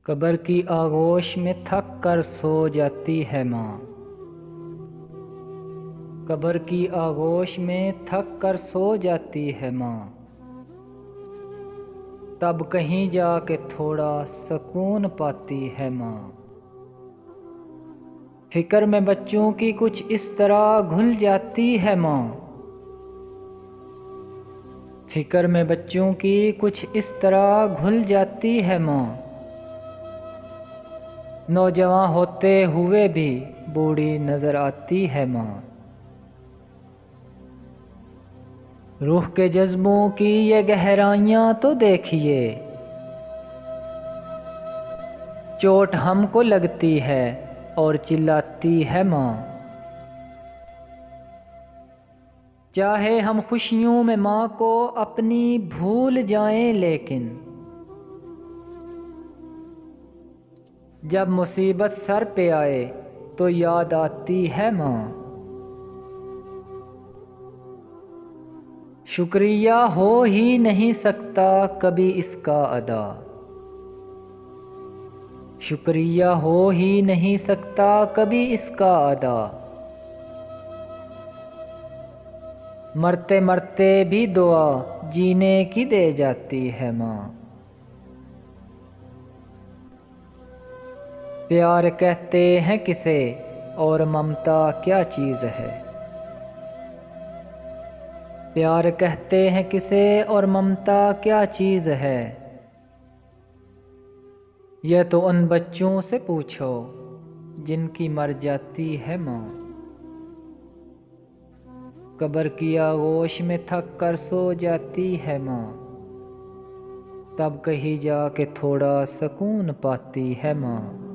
قبر کی آغوش میں تھک کر سو جاتی ہے ماں، قبر کی آغوش میں تھک کر سو جاتی ہے ماں، تب کہیں جا کے تھوڑا سکون پاتی ہے ماں۔ فکر میں بچوں کی کچھ اس طرح گھل جاتی ہے ماں، فکر میں بچوں کی کچھ اس طرح گھل جاتی ہے ماں، نوجوان ہوتے ہوئے بھی بوڑھی نظر آتی ہے ماں۔ روح کے جذبوں کی یہ گہرائیاں تو دیکھیے، چوٹ ہم کو لگتی ہے اور چلاتی ہے ماں۔ چاہے ہم خوشیوں میں ماں کو اپنی بھول جائیں، لیکن جب مصیبت سر پہ آئے تو یاد آتی ہے ماں۔ شکریہ ہو ہی نہیں سکتا کبھی اس کا ادا، شکریہ ہو ہی نہیں سکتا کبھی اس کا ادا، مرتے مرتے بھی دعا جینے کی دے جاتی ہے ماں۔ پیار کہتے ہیں کسے اور ممتا کیا چیز ہے، پیار کہتے ہیں کسے اور ممتا کیا چیز ہے، یہ تو ان بچوں سے پوچھو جن کی مر جاتی ہے ماں۔ قبر کی آغوش میں تھک کر سو جاتی ہے ماں، تب کہیں جا کے تھوڑا سکون پاتی ہے ماں۔